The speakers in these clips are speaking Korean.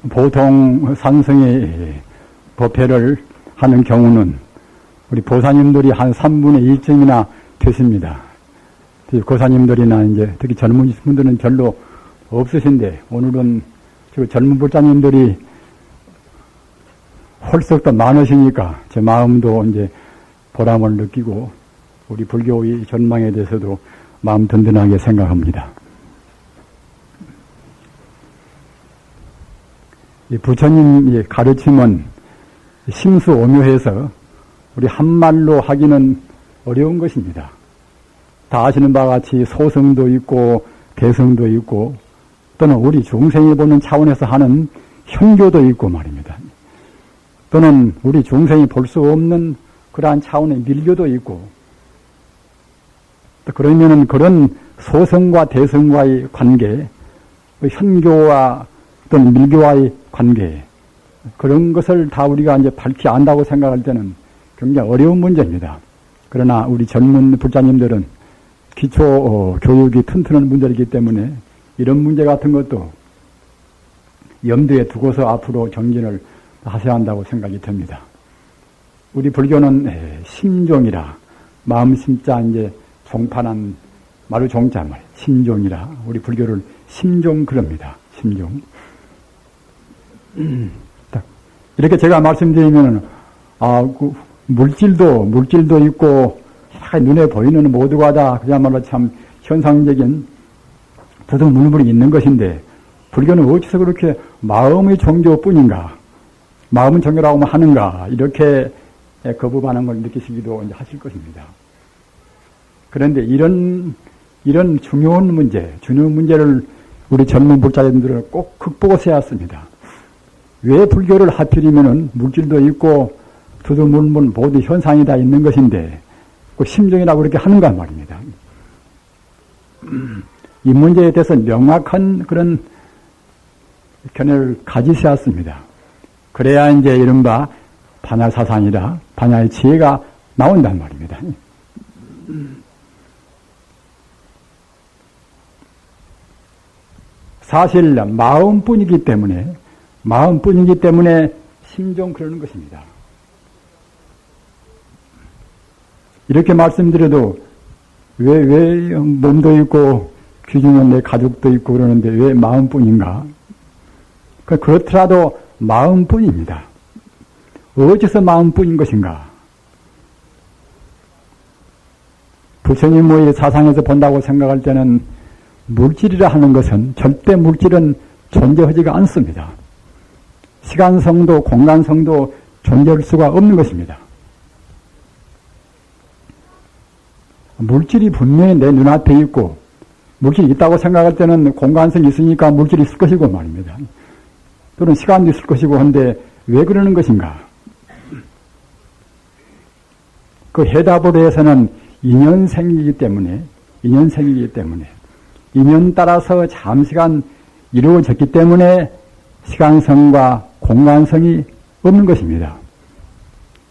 보통 산성의 법회를 하는 경우는 우리 보사님들이 한 3분의 1쯤이나 됐습니다. 고사님들이나 이제 특히 젊은 분들은 별로 없으신데 오늘은 젊은 불자님들이 홀썩 더 많으시니까 제 마음도 이제 보람을 느끼고 우리 불교의 전망에 대해서도 마음 든든하게 생각합니다. 이 부처님의 가르침은 심수오묘해서 우리 한말로 하기는 어려운 것입니다. 다 아시는 바와 같이 소성도 있고 개성도 있고 또는 우리 중생이 보는 차원에서 하는 현교도 있고 말입니다. 또는 우리 중생이 볼 수 없는 그러한 차원의 밀교도 있고 또 그러면은 그런 소성과 대성과의 관계, 현교와 또는 밀교와의 관계 그런 것을 다 우리가 이제 밝히 안다고 생각할 때는 굉장히 어려운 문제입니다. 그러나 우리 젊은 불자님들은 기초 교육이 튼튼한 분들이기 때문에 이런 문제 같은 것도 염두에 두고서 앞으로 정진을 하셔야 한다고 생각이 듭니다. 우리 불교는 심종이라 마음 심자 이제 종판한 마루 종자말 심종이라 우리 불교를 심종 그럽니다. 심종. 이렇게 제가 말씀드리면 그 물질도 있고 눈에 보이는 모두가 다 그야말로 참 현상적인 부득물물이 있는 것인데 불교는 어째서 그렇게 마음의 종교뿐인가? 마음은 종교라고 하는가? 이렇게 거부 반응을 느끼시기도 이제 하실 것입니다. 그런데 이런 중요한 문제를 우리 젊은 불자님들은 꼭 극복하셔야 합니다. 왜 불교를 하필이면은 물질도 있고 두두물물 모두 현상이 다 있는 것인데 그 심정이라고 그렇게 하는가 말입니다. 이 문제에 대해서 명확한 그런 견해를 가지셔야 합니다. 그래야 이제 이른바 반야사상이라 반야의 지혜가 나온단 말입니다. 사실 마음뿐이기 때문에 심정 그러는 것입니다. 이렇게 말씀드려도 왜 몸도 있고 귀중한 내 가족도 있고 그러는데 왜 마음뿐인가? 그렇더라도 마음뿐입니다. 어째서 마음뿐인 것인가? 부처님의 사상에서 본다고 생각할 때는 물질이라 하는 것은 절대 물질은 존재하지가 않습니다. 시간성도 공간성도 존재할 수가 없는 것입니다. 물질이 분명히 내 눈앞에 있고 물질이 있다고 생각할 때는 공간성이 있으니까 물질이 있을 것이고 말입니다. 또는 시간도 있을 것이고 한데 왜 그러는 것인가? 그 해답으로 해서는 인연생이기 때문에 인연 따라서 잠시간 이루어졌기 때문에 시간성과 공간성이 없는 것입니다.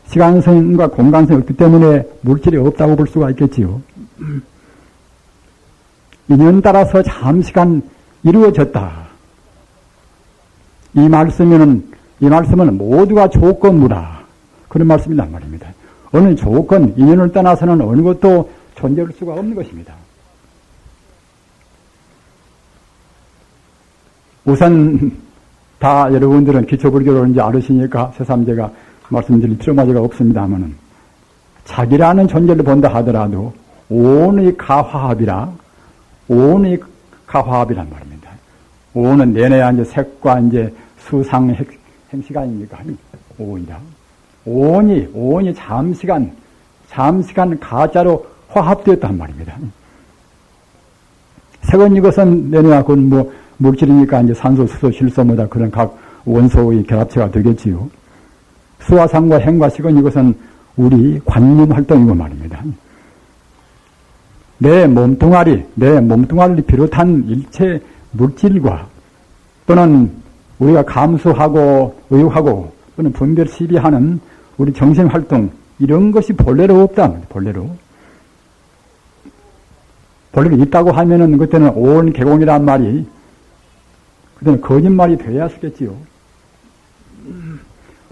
시간성과 공간성이 없기 때문에 물질이 없다고 볼 수가 있겠지요. 인연 따라서 잠시간 이루어졌다. 이 말씀은 모두가 조건무라. 그런 말씀이란 말입니다. 어느 조건, 인연을 떠나서는 어느 것도 존재할 수가 없는 것입니다. 우선 다 여러분들은 기초불교를 이제 알으시니까 새삼 제가 말씀드릴 필요마저가 없습니다만은 자기라는 존재를 본다 하더라도 오온의 가화합이란 말입니다. 오온은 내내야 이제 색과 이제 수상 행시가 아닙니까? 오온이다. 오온이 잠시간 가짜로 화합되었단 말입니다. 색은 이것은 내내야 그건 물질이니까 이제 산소, 수소, 질소마다 그런 각 원소의 결합체가 되겠지요. 수와 상과 행과 식은 이것은 우리 관념 활동이고 말입니다. 내 몸뚱아리를 비롯한 일체 물질과 또는 우리가 감수하고 의욕하고 또는 분별 시비하는 우리 정신 활동 이런 것이 본래로 없다. 본래로 있다고 하면은 그때는 온 개공이란 말이 그때는 거짓말이 되어야 쓰겠지요.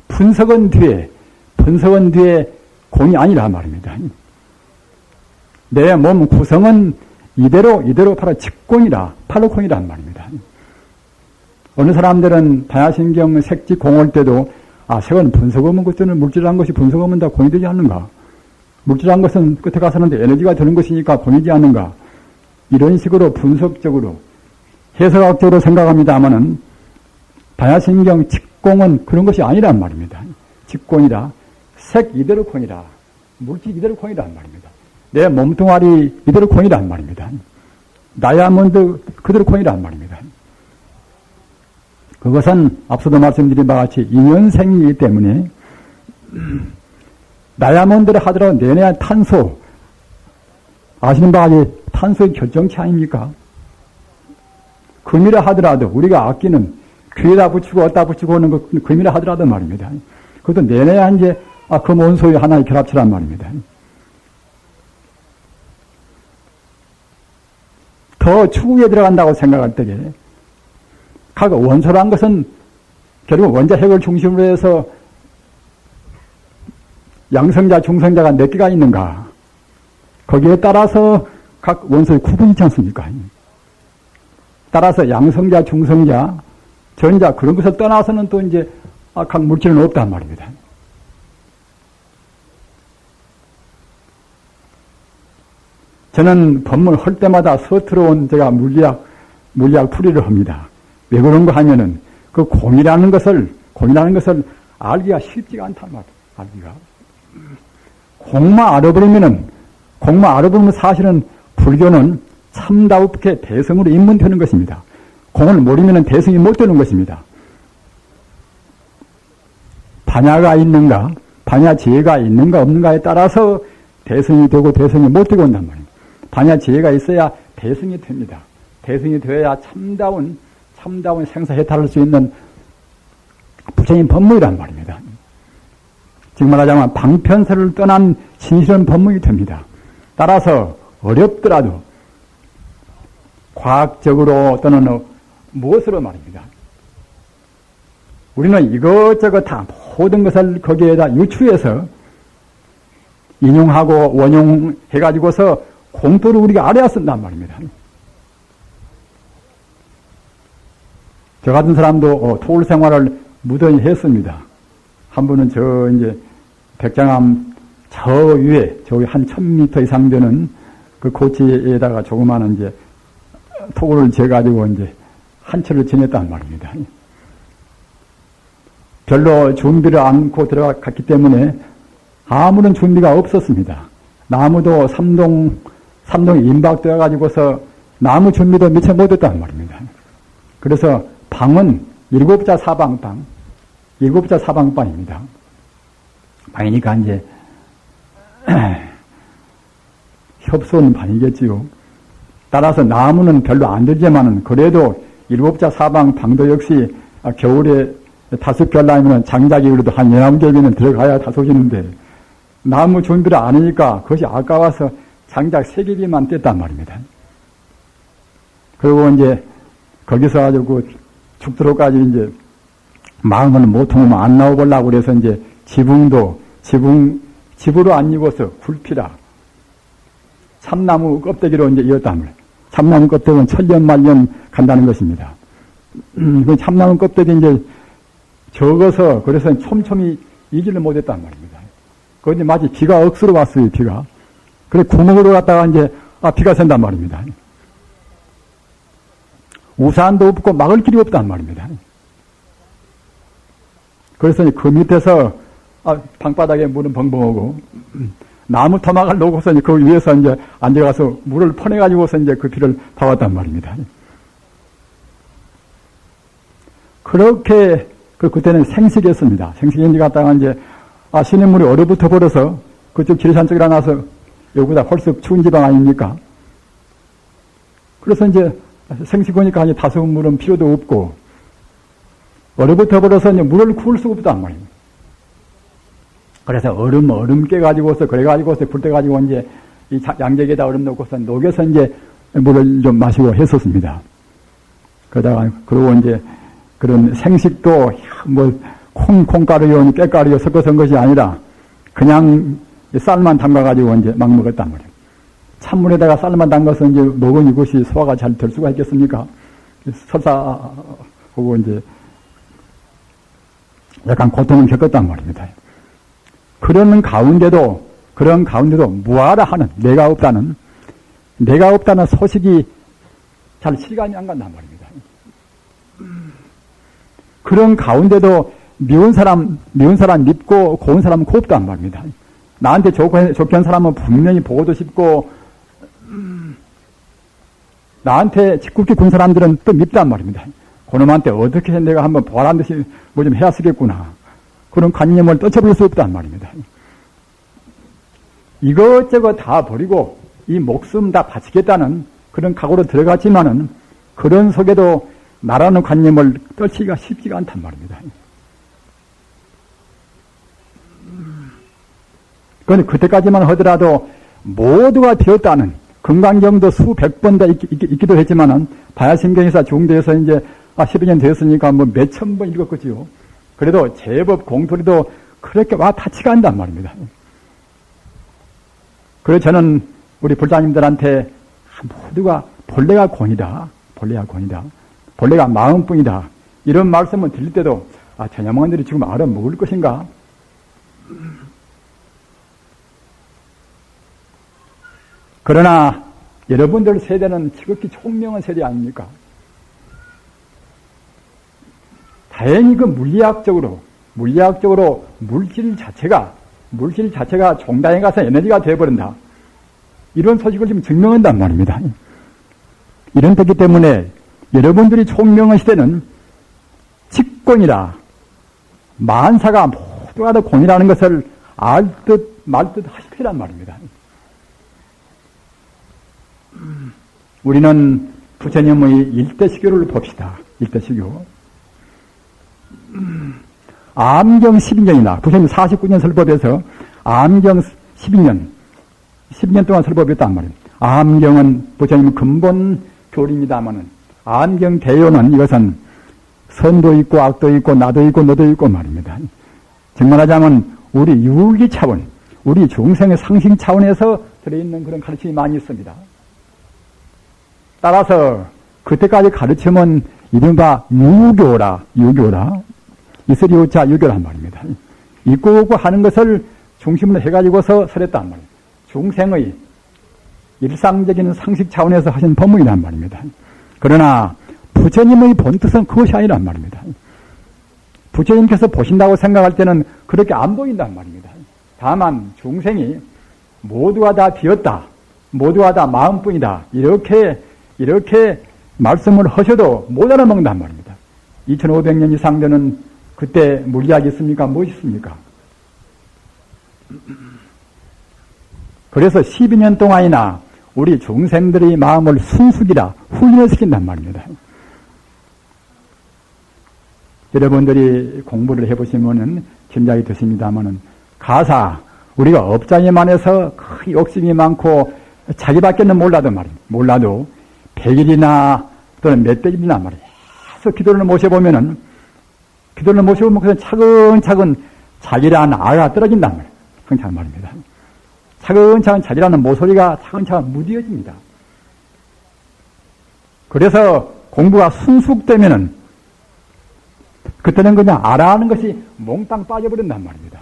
분석은 뒤에 공이 아니라 말입니다. 내 몸 구성은 이대로 바로 직공이라, 팔로콩이란 말입니다. 어느 사람들은 반야신경 색지 공올 때도, 색은 분석 없는 것들은 물질한 것이 분석 없는 다 공이 되지 않는가? 물질한 것은 끝에 가서는 에너지가 되는 것이니까 공이지 않는가? 이런 식으로 분석적으로, 해석학적으로 생각합니다마는, 반야신경 직공은 그런 것이 아니란 말입니다. 직공이라, 색 이대로 공이라, 물질 이대로 공이란 말입니다. 내 몸뚱아리 이대로 공이란 말입니다. 다이아몬드 그대로 공이란 말입니다. 그것은 앞서도 말씀드린 바와 같이 인연생이기 때문에 다이아몬드를 하더라도 내내 탄소, 아시는 바와 같이 탄소의 결정체 아닙니까? 금이라 하더라도 우리가 아끼는 귀에다 붙이고 어디다 붙이고 하는 거 금이라 하더라도 말입니다. 그것도 내내 이제 금 원소의 하나의 결합체란 말입니다. 더 추구에 들어간다고 생각할 때에 각 원소란 것은 결국 원자 핵을 중심으로 해서 양성자, 중성자가 몇 개가 있는가? 거기에 따라서 각 원소의 구분이 있지 않습니까? 따라서 양성자, 중성자, 전자 그런 것을 떠나서는 또 이제 각 물질은 없단 말입니다. 저는 법문을 할 때마다 서투러운 제가 물리학 풀이를 합니다. 왜 그런가 하면은 그 공이라는 것을 알기가 쉽지가 않단 말이에요. 알기가. 공만 알아버리면 사실은 불교는 참다웁게 대성으로 입문되는 것입니다. 공을 모르면 대성이 못 되는 것입니다. 반야가 있는가, 반야지혜가 있는가 없는가에 따라서 대성이 되고 대성이 못 되고 온단 말입니다. 반야지혜가 있어야 대성이 됩니다. 대성이 되어야 참다운 생사해탈할 수 있는 부처님 법문이란 말입니다. 지금 말하자면 방편설을 떠난 진실한 법문이 됩니다. 따라서 어렵더라도 과학적으로 또는 무엇으로 말입니다. 우리는 이것저것 다 모든 것을 거기에다 유추해서 인용하고 원용해가지고서 공도를 우리가 알아야 쓴단 말입니다. 저 같은 사람도 토울 생활을 무던히 했습니다. 한 분은 이제 백장암 저 위에, 저기 한 1000m 이상 되는 그 고치에다가 조그마한 이제 토굴을 재가지고 이제 한 철을 지냈단 말입니다. 별로 준비를 않고 들어갔기 때문에 아무런 준비가 없었습니다. 나무도 삼동이 임박되어가지고서 나무 준비도 미처 못했단 말입니다. 그래서 방은 7자 사방방입니다. 방이니까 이제 협소한 방이겠지요. 따라서 나무는 별로 안 들지만은 그래도 7자 사방 방도 역시 겨울에 5겹 나면 장작이 그래도 한 11겹이는 들어가야 다소지는데 나무 준비를 안 하니까 그것이 아까워서 장작 3겹이만 뗐단 말입니다. 그리고 이제 거기서 아주 죽도록까지 이제 마음을 못 통하면 안 나오보려고 그래서 이제 집으로 안 입어서 굴피라 참나무 껍데기로 이제 이었단 말이에요. 참나무 껍데기는 천년 만년 간다는 것입니다. 그 참나무 껍데기 이제 적어서 그래서 촘촘히 이기를 못했단 말입니다. 그런데 마치 비가 억수로 왔어요, 비가. 그래 구멍으로 갔다가 이제 비가 샌단 말입니다. 우산도 없고 막을 길이 없단 말입니다. 그래서 그 밑에서 방바닥에 물은 벙벙하고 나무 토막을 놓고서 그 위에서 이제 앉아가서 물을 퍼내가지고서 이제 그 비를 봐왔단 말입니다. 그렇게 그때는 생식이었습니다. 생식인지 갔다가 이제 시냇물이 얼어붙어 버려서 그쪽 지리산 쪽이라 나서 여기보다 훨씬 추운 지방 아닙니까? 그래서 이제 생식이니까 이제 다소운 물은 필요도 없고 얼어붙어 버려서 이제 물을 구울 수가 없단 말입니다. 그래서 얼음 깨가지고서 그래가지고서 불 때가지고 이제 이 양재기에다 얼음 넣고서 녹여서 이제 물을 좀 마시고 했었습니다. 그러다가, 그리고 이제 그런 생식도 뭐 콩가루요, 깨가루요 섞어서 한 것이 아니라 그냥 쌀만 담가가지고 이제 막 먹었단 말이에요. 찬물에다가 쌀만 담가서 이제 먹은 이것이 소화가 잘 될 수가 있겠습니까? 설사하고 이제 약간 고통을 겪었단 말입니다. 그런 가운데도 무하라 하는, 내가 없다는 소식이 잘 실감이 안 간단 말입니다. 그런 가운데도 미운 사람 밉고 고운 사람은 곱단 말입니다. 나한테 좋게 한 사람은 분명히 보고도 싶고, 나한테 짓궂게 군 사람들은 또 밉단 말입니다. 그놈한테 어떻게 해서 내가 한번 보란 듯이 뭐 좀 해야 쓰겠구나. 그런 관념을 떨쳐버릴 수 없단 말입니다. 이것저것 다 버리고 이 목숨 다 바치겠다는 그런 각오로 들어갔지만은 그런 속에도 나라는 관념을 떨치기가 쉽지가 않단 말입니다. 그런데 그때까지만 하더라도 모두가 되었다는 건강경도 수백 번 다 있기도 했지만은 바야신경에서 중대에서 이제 12년 되었으니까 뭐 몇천 번 읽었겠지요. 그래도 제법 공토리도 그렇게 와 타치가 한단 말입니다. 그래서 저는 우리 불자님들한테 모두가 본래가 권이다. 본래가 마음뿐이다. 이런 말씀을 들릴 때도 저 양반들이 지금 알아먹을 것인가? 그러나 여러분들 세대는 지극히 총명한 세대 아닙니까? 다행히 그 물리학적으로 물질 자체가 종단에 가서 에너지가 되어버린다. 이런 소식을 지금 증명한단 말입니다. 이런 때기 때문에 여러분들이 총명한 시대는 직권이라 만사가 모두가 다 공이라는 것을 알듯 말듯 하시란 말입니다. 우리는 부처님의 일대시교를 봅시다. 일대시교. 암경 12년이나 부처님 49년 설법에서 암경 12년 동안 설법했단 말이에요. 암경은 부처님 근본 교리입니다마는 암경 대요는 이것은 선도 있고 악도 있고 나도 있고 너도 있고 말입니다. 정말하자면 우리 유기 차원, 우리 중생의 상식 차원에서 들어있는 그런 가르침이 많이 있습니다. 따라서 그때까지 가르침은 이른바 유교라. 이슬이오자 유교란 말입니다. 있고 하는 것을 중심으로 해가지고서 설했단 말이에요. 중생의 일상적인 상식 차원에서 하신 법문이란 말입니다. 그러나 부처님의 본뜻은 그것이 아니란 말입니다. 부처님께서 보신다고 생각할 때는 그렇게 안 보인단 말입니다. 다만 중생이 모두가 다 비었다. 모두가 다 마음뿐이다. 이렇게 말씀을 하셔도 못 알아먹는단 말입니다. 2500년 이상 되는 그때 물리학이 있습니까? 무엇이 있습니까? 그래서 12년 동안이나 우리 중생들의 마음을 순수기라 훈련을 시킨단 말입니다. 여러분들이 공부를 해보시면은 짐작이 되십니다만은 가사, 우리가 업장에만해서 큰 욕심이 많고 자기밖에는 몰라도 100일이나 또는 몇백일이나 말이에요. 계속 기도를 모셔보면 그래서 차근차근 자기라는 아가 떨어진단 말이에요. 그런 말입니다. 차근차근 자기라는 모서리가 차근차근 무뎌집니다. 그래서 공부가 순숙되면은 그때는 그냥 알아하는 것이 몽땅 빠져버린단 말입니다.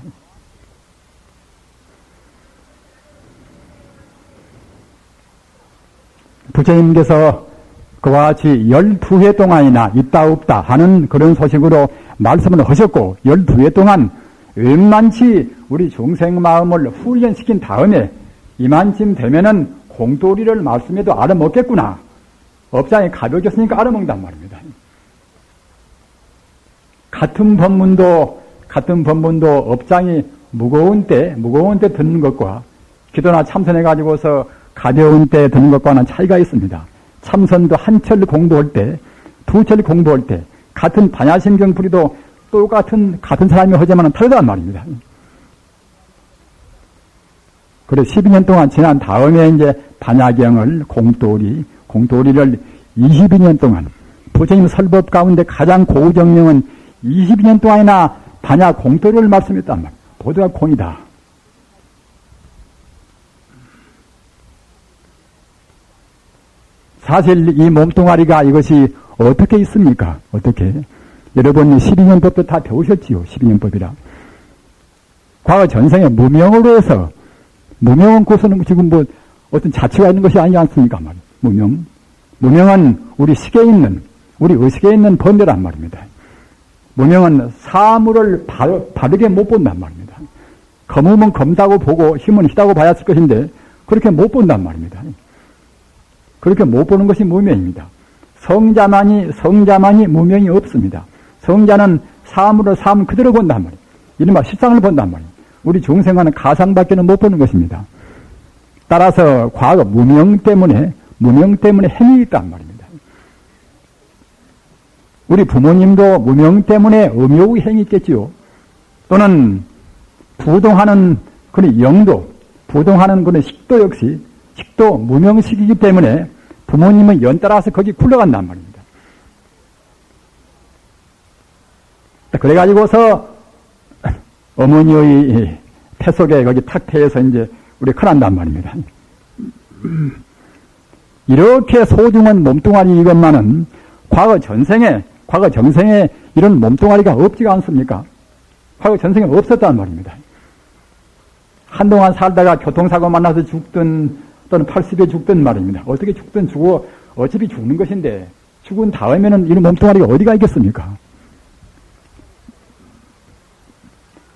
부처님께서 그와 같이 12회 동안이나 있다 없다 하는 그런 소식으로 말씀을 하셨고 12회 동안 웬만치 우리 중생 마음을 훈련시킨 다음에 이만쯤 되면은 공도리를 말씀해도 알아먹겠구나. 업장이 가벼워졌으니까 알아먹는단 말입니다. 같은 법문도 업장이 무거운 때 듣는 것과 기도나 참선해가지고서 가벼운 때 듣는 것과는 차이가 있습니다. 참선도 한 철 공부할 때, 두 철 공부할 때, 같은 반야심경 풀이도 똑같은 사람이 하지만은 다르단 말입니다. 그래 12년 동안 지난 다음에 이제 반야경을 공도리를 22년 동안 부처님 설법 가운데 가장 고정명은 22년 동안이나 반야 공토를 말씀했단 말이에요. 모두가 공이다. 사실 이 몸뚱아리가 이것이 어떻게 있습니까? 어떻게? 여러분 12년법도 다 배우셨지요. 12년법이라. 과거 전생에 무명으로 해서 무명은 그것은 지금 뭐 어떤 자치가 있는 것이 아니지 않습니까? 무명. 무명은 우리 식에 있는 우리 의식에 있는 번뇌란 말입니다. 무명은 사물을 바르게 못 본단 말입니다. 검으면 검다고 보고 힘은 희다고 봐야 할 것인데 그렇게 못 본단 말입니다. 그렇게 못 보는 것이 무명입니다. 성자만이 무명이 없습니다. 성자는 사물을 사물 그대로 본단 말이에요. 이른바 실상을 본단 말이에요. 우리 중생은 가상밖에는 못 보는 것입니다. 따라서 과거 무명 때문에 행이 있단 말입니다. 우리 부모님도 무명 때문에 음욕의 행이 있겠지요. 또는 부동하는 그런 영도, 부동하는 그런 식도 역시 식도 무명식이기 때문에 부모님은 연따라서 거기 굴러간단 말입니다. 그래가지고서 어머니의 태 속에 거기 탁태에서 이제 우리 커난단 말입니다. 이렇게 소중한 몸뚱아리 이것만은 과거 전생에 이런 몸뚱아리가 없지가 않습니까? 과거 전생에 없었단 말입니다. 한동안 살다가 교통사고 만나서 죽든 또는 80에 죽든 말입니다. 어떻게 죽든 죽어 어차피 죽는 것인데 죽은 다음에는 이런 몸뚱아리가 어디가 있겠습니까?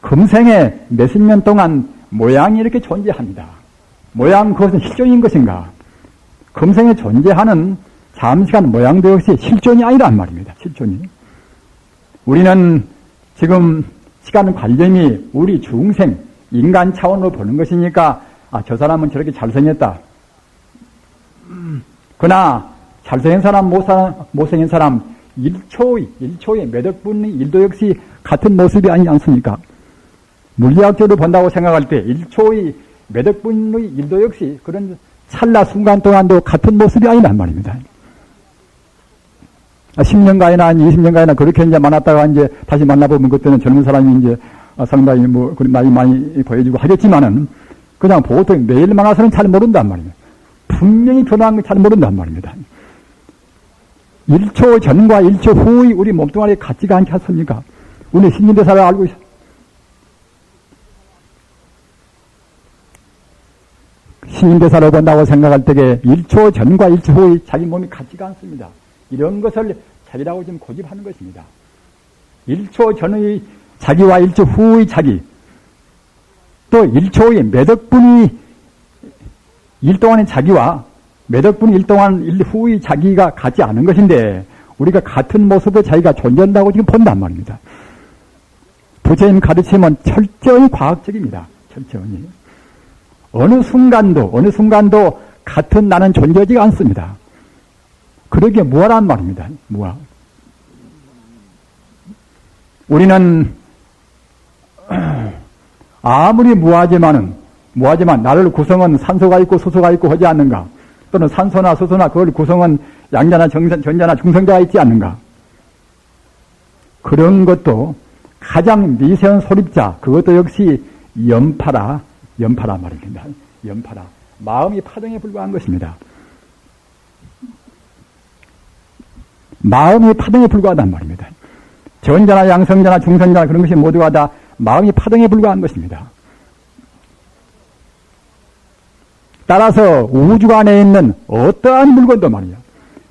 금생에 몇십 년 동안 모양이 이렇게 존재합니다. 모양 그것은 실존인 것인가? 금생에 존재하는 잠시간 모양도 역시 실존이 아니란 말입니다. 실존이. 우리는 지금 시간 관념이 우리 중생, 인간 차원으로 보는 것이니까 저 사람은 저렇게 잘생겼다. 그러나 잘생긴 사람, 못생긴 사람 1초의 몇 억분의 1도 역시 같은 모습이 아니지 않습니까? 물리학적으로 본다고 생각할 때 1초의 몇 억분의 1도 역시 그런 찰나 순간 동안도 같은 모습이 아니란 말입니다. 10년간이나 20년간이나 그렇게 이제 만났다가 이제 다시 만나보면 그때는 젊은 사람이 이제 상당히 뭐 그런 나이 많이 보여주고 하겠지만은 그냥 보통 매일 만나서는 잘 모른단 말입니다. 분명히 변화한 걸 잘 모른단 말입니다. 1초 전과 1초 후의 우리 몸뚱아리 같지가 않지 않습니까? 우리 신진대사를 알고 있어. 신진대사를 본다고 생각할 때에 1초 전과 1초 후의 자기 몸이 같지가 않습니다. 이런 것을 자기라고 지금 고집하는 것입니다. 1초 전의 자기와 1초 후의 자기, 또 1초의 몇 억분이 1 동안의 자기와 몇 억분이 1 동안 1 후의 자기가 같지 않은 것인데 우리가 같은 모습으로 자기가 존재한다고 지금 본단 말입니다. 부처님 가르침은 철저히 과학적입니다. 철저히. 어느 순간도 같은 나는 존재하지가 않습니다. 그러기에 무아란 말입니다. 무아. 우리는 아무리 무아지만 나를 구성은 산소가 있고 수소가 있고 하지 않는가? 또는 산소나 수소나 그걸 구성은 양자나 전자나 중성자가 있지 않는가? 그런 것도 가장 미세한 소립자, 그것도 역시 연파라 말입니다. 연파라. 마음이 파동에 불과한 것입니다. 마음이 파동에 불과하단 말입니다. 전자나 양성자나 중성자나 그런 것이 모두가 다 마음이 파동에 불과한 것입니다. 따라서 우주 안에 있는 어떠한 물건도 말이야.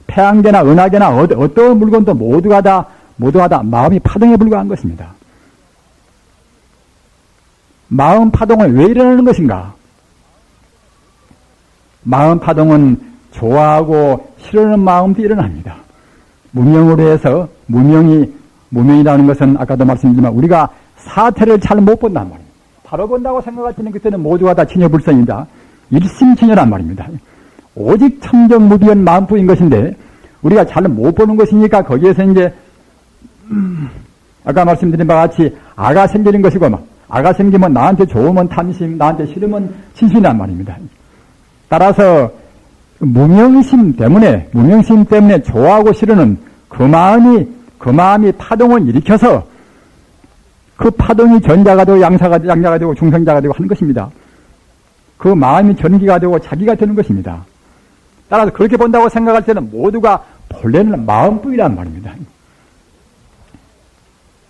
태양계나 은하계나 어떠한 물건도 모두가 다 마음이 파동에 불과한 것입니다. 마음 파동은 왜 일어나는 것인가? 마음 파동은 좋아하고 싫어하는 마음도 일어납니다. 무명으로 해서 무명이라는 것은 아까도 말씀드렸지만 우리가 사태를 잘 못 본단 말이에요. 바로 본다고 생각할 때는 그때는 모두가 다 친여불성이다. 일심친여란 말입니다. 오직 청정무비한 마음뿐인 것인데 우리가 잘 못 보는 것이니까 거기에서 이제 아까 말씀드린 바와 같이 아가 생기는 것이고 아가 생기면 나한테 좋으면 탐심, 나한테 싫으면 진심이란 말입니다. 따라서 무명심 때문에 좋아하고 싫어는 그 마음이 파동을 일으켜서 그 파동이 전자가 되고 양자가 되고 중생자가 되고 하는 것입니다. 그 마음이 전기가 되고 자기가 되는 것입니다. 따라서 그렇게 본다고 생각할 때는 모두가 본래는 마음뿐이란 말입니다.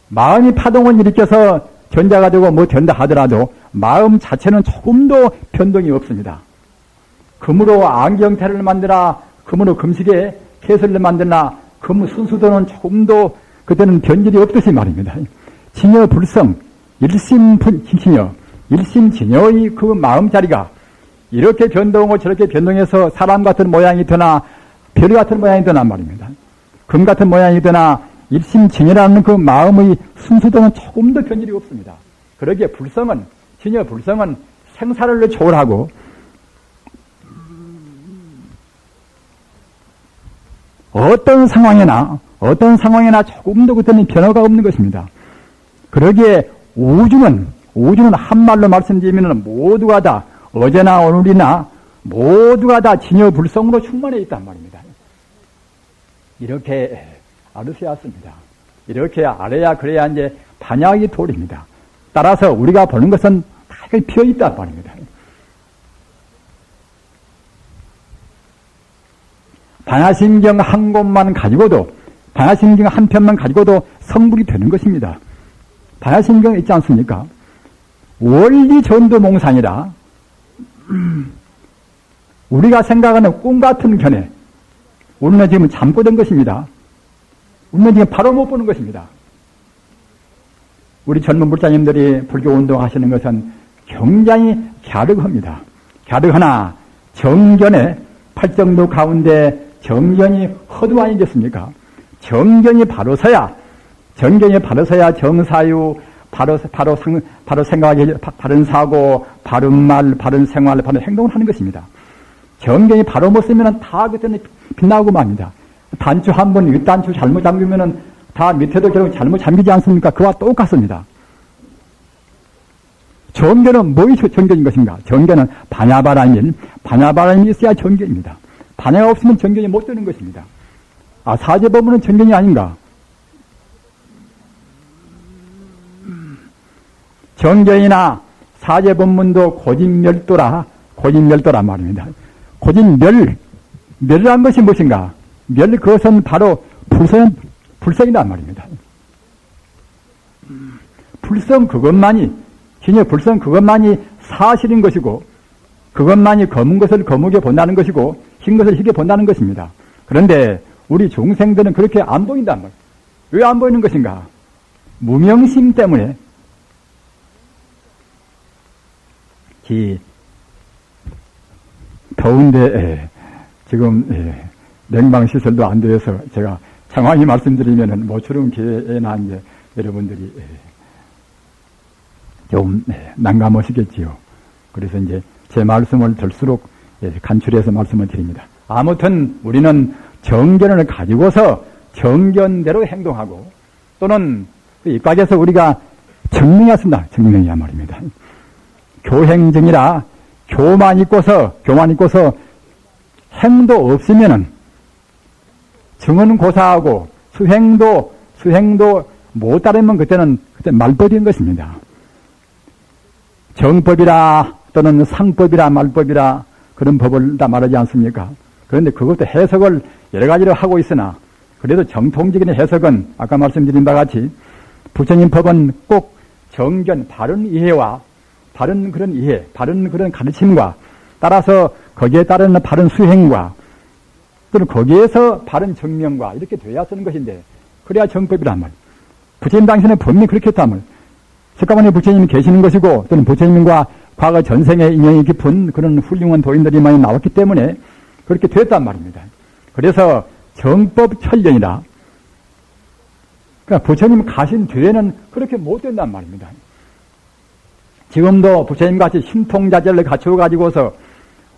마음이 파동을 일으켜서 전자가 되고 뭐 된다 하더라도 마음 자체는 조금도 변동이 없습니다. 금으로 안경테를 만드나 금으로 금식에 개설을 만드나 금 순수도는 조금도 그때는 변질이 없듯이 말입니다. 진여불성 일심진여의 그 마음자리가 이렇게 변동하고 저렇게 변동해서 사람 같은 모양이 되나 별 같은 모양이 되나 말입니다. 금 같은 모양이 되나 일심진여라는 그 마음의 순수도는 조금도 변질이 없습니다. 그러기에 진여불성은 생사를 초월하고 어떤 상황에나 조금도 그때는 변화가 없는 것입니다. 그러기에 우주는 한말로 말씀드리면 모두가 다 어제나 오늘이나 모두가 다 진여불성으로 충만해 있단 말입니다. 이렇게 알으셔야 합니다. 이렇게 알아야 그래야 이제 반야의 도리입니다. 따라서 우리가 보는 것은 다 비어 있단 말입니다. 반야심경 한 곳만 가지고도 반야심경 한 편만 가지고도 성불이 되는 것입니다. 반야심경 있지 않습니까? 원리전도몽산이라 우리가 생각하는 꿈같은 견해 우리는 지금 잠고 된 것입니다. 우리는 지금 바로 못 보는 것입니다. 우리 젊은 불자님들이 불교운동 하시는 것은 굉장히 갸륵합니다. 갸륵하나 정견의 팔정도 가운데 정견이 허두 아니겠습니까? 정견이 바로 서야 정사유, 바로 생각이, 바른 사고, 바른 말, 바른 생활, 바른 행동을 하는 것입니다. 정견이 바로 못 쓰면 다 그때는 빗나오고 맙니다. 단추 한 번, 윗단추 잘못 잠기면은 다 밑에도 결국 잘못 잠기지 않습니까? 그와 똑같습니다. 정견은 뭐의 정견인 것인가? 정견은 반야바람이 있어야 정견입니다. 반야가 없으면 정견이 못 되는 것입니다. 사제법문은 정견이 아닌가? 정견이나 사제법문도 고진멸도라 말입니다. 멸이란 것이 무엇인가? 그것은 바로 불성이란 말입니다. 불성 그것만이 사실인 것이고, 그것만이 검은 것을 거무게 본다는 것이고, 흰 것을 희게 본다는 것입니다. 그런데 우리 중생들은 그렇게 안 보인단 말이에요. 왜 안 보이는 것인가? 무명심 때문에 더운데 지금 냉방 시설도 안 되어서 제가 장황히 말씀드리면은 모처럼 기회나 이제 여러분들이 좀 난감하시겠지요. 그래서 이제 제 말씀을 들수록 간추려서 말씀을 드립니다. 아무튼 우리는 정견을 가지고서 정견대로 행동하고 또는 입각에서 우리가 증명해야 쓴다. 증명해야 말입니다. 교행증이라 교만 있고서 행도 없으면은 증은 고사하고 수행도 못 따르면 그때 말법인 것입니다. 정법이라 또는 상법이라 말법이라 그런 법을 다 말하지 않습니까? 그런데 그것도 해석을 여러 가지로 하고 있으나 그래도 정통적인 해석은 아까 말씀드린 바와 같이 부처님 법은 꼭 정견, 바른 이해와 바른 그런 이해, 바른 그런 가르침과 따라서 거기에 따르는 바른 수행과 또는 거기에서 바른 정명과 이렇게 돼야 쓰는 것인데 그래야 정법이란 말. 부처님 당신의 법이 그렇게 했다면 석가모니 부처님이 계시는 것이고 또는 부처님과 과거 전생의 인연이 깊은 그런 훌륭한 도인들이 많이 나왔기 때문에 그렇게 됐단 말입니다. 그래서 정법철련이라 그러니까 부처님 가신 뒤에는 그렇게 못 된단 말입니다. 지금도 부처님같이 심통자제를 갖추어 가지고서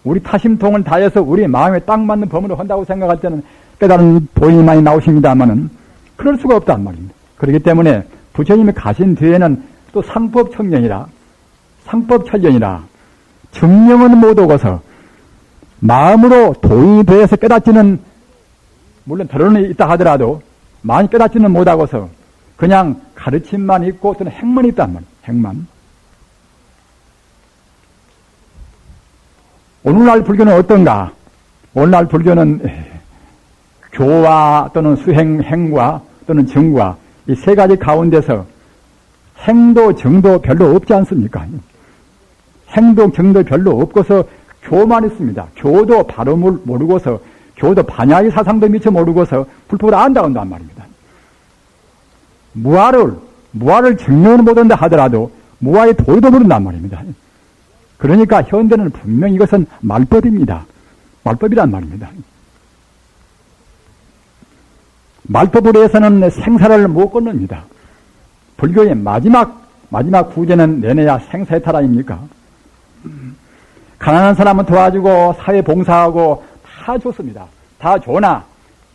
우리 타심통을 다해서 우리 마음에 딱 맞는 법문을 한다고 생각할 때는 깨달은 도인이 많이 나오십니다만은 그럴 수가 없단 말입니다. 그렇기 때문에 부처님이 가신 뒤에는 또 상법철련이라 증명은 못 오고서 마음으로 도인이 되어서 깨닫지는 물론 결론이 있다 하더라도 많이 깨닫지는 못하고서 그냥 가르침만 있고 또는 행만 있단 말이에요. 행만. 오늘날 불교는 어떤가? 오늘날 불교는 교화 또는 수행, 행과 또는 정과 이 세 가지 가운데서 행도, 정도 별로 없지 않습니까? 행도, 정도 별로 없고서 교만 있습니다. 교도 바로 모르고서 교도 반야의 사상도 미처 모르고서 불법을 안다고 한단 말입니다. 무아를 증명을 못한다 하더라도 무아의 도리도 모른단 말입니다. 그러니까 현대는 분명히 이것은 말법입니다. 말법이란 말입니다. 말법으로 해서는 생사를 못 끊습니다. 불교의 마지막 구제는 내내야 생사해탈 아닙니까? 가난한 사람은 도와주고 사회 봉사하고 다 좋습니다. 다 좋으나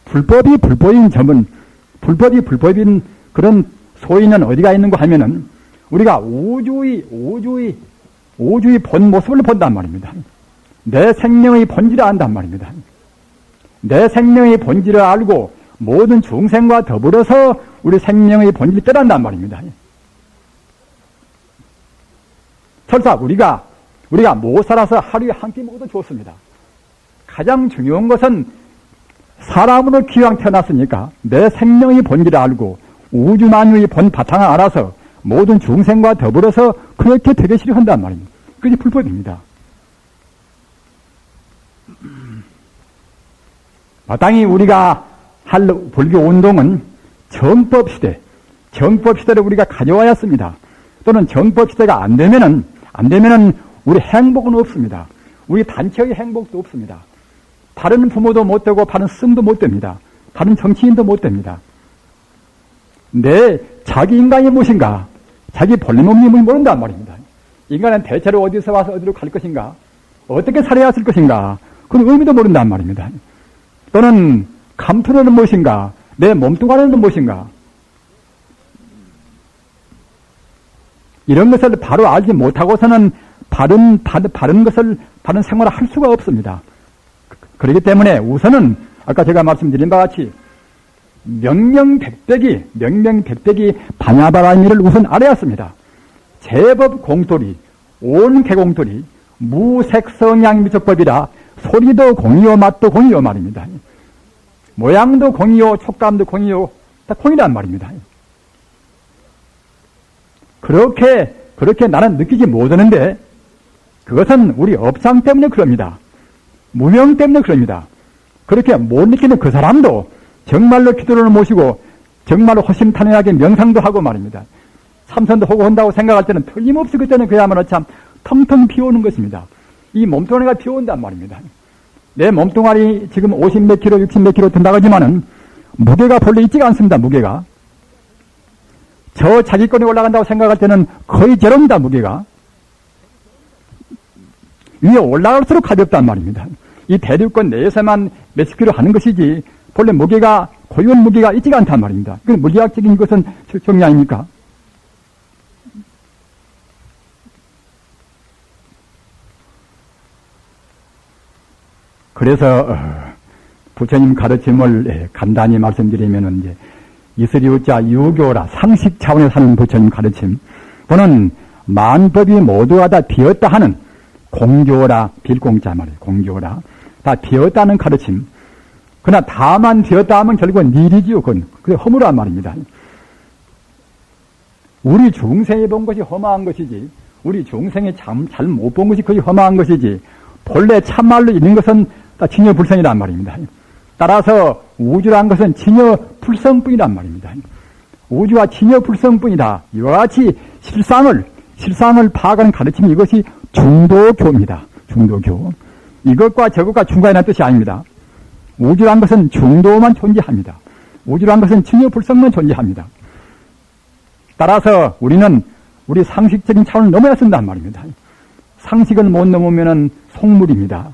불법이 불법인 점은 불법인 그런 소인은 어디가 있는가 하면은 우리가 우주의 본 모습을 본단 말입니다. 내 생명의 본질을 안단 말입니다. 내 생명의 본질을 알고 모든 중생과 더불어서 우리 생명의 본질을 깨닫는단 말입니다. 설사 우리가 못 살아서 하루에 한 끼 먹어도 좋습니다. 가장 중요한 것은 사람으로 기왕 태어났으니까 내 생명의 본질을 알고 우주 만유의 본 바탕을 알아서 모든 중생과 더불어서 그렇게 되게 싫어한단 말입니다. 그게 불법입니다. 마땅히 우리가 할 불교 운동은 정법 시대를 우리가 가져와야 했습니다. 또는 정법 시대가 안 되면은 우리 행복은 없습니다. 우리 단체의 행복도 없습니다. 바른 부모도 못 되고 바른 스승도 못 됩니다. 바른 정치인도 못 됩니다. 내 자기 인간이 무엇인가? 자기 본래 몸이 모른단 말입니다. 인간은 대체로 어디서 와서 어디로 갈 것인가? 어떻게 살아야 할 것인가? 그런 의미도 모른단 말입니다. 또는 감투는 무엇인가? 내 몸뚱아리는 무엇인가? 이런 것을 바로 알지 못하고서는 바른 생활을 할 수가 없습니다. 그렇기 때문에 우선은 아까 제가 말씀드린 바와 같이 명명백백이 반야바라미를 우선 알아야 했습니다. 제법 공돌이, 온 개공돌이, 무색성양 미적법이라 소리도 공이요, 맛도 공이요 말입니다. 모양도 공이요, 촉감도 공이요, 다 공이란 말입니다. 그렇게 나는 느끼지 못하는데 그것은 우리 업상 때문에 그럽니다. 무명 때문에 그럽니다. 그렇게 못 느끼는 그 사람도 정말로 기도를 모시고 정말로 호심탄회하게 명상도 하고 말입니다. 참선도 하고 한다고 생각할 때는 틀림없이 그때는 그야말로 참 텅텅 비오는 것입니다. 이 몸뚱아리가 비온단 말입니다. 내 몸뚱아리 지금 50몇 킬로, 60몇 킬로 든다고 하지만은 무게가 본래 있지가 않습니다. 무게가. 저 자기권이 올라간다고 생각할 때는 거의 제로입니다. 무게가. 위에 올라갈수록 가볍단 말입니다. 이 대륙권 내에서만 몇십 킬로 하는 것이지 본래 무게가 고유한 무게가 있지가 않단 말입니다. 그 물리학적인 것은 정리 아닙니까? 그래서 부처님 가르침을 간단히 말씀드리면은 이제 이슬이우자 유교라 상식 차원에서 하는 부처님 가르침, 또는 만법이 모두가 다 비었다 하는 공교라, 빌공자 말이에요. 공교라 다 비었다는 가르침. 그러나 다만 비었다 하면 결국은 니리지요. 그건 그게 허무란 말입니다. 우리 중생이 본 것이 허망한 것이지, 우리 중생이 잘 못 본 것이 거의 허망한 것이지, 본래 참말로 있는 것은 다 진여불성이란 말입니다. 따라서 우주란 것은 진여불성뿐이란 말입니다. 우주와 진여불성뿐이다. 이와 같이 실상을 파악하는 가르침이 이것이 중도교입니다. 중도교. 이것과 저것과 중간이라는 뜻이 아닙니다. 우주란 것은 중도만 존재합니다. 우주란 것은 진여불성만 존재합니다. 따라서 우리는 우리 상식적인 차원을 넘어야 쓴단 말입니다. 상식을 못 넘으면 속물입니다.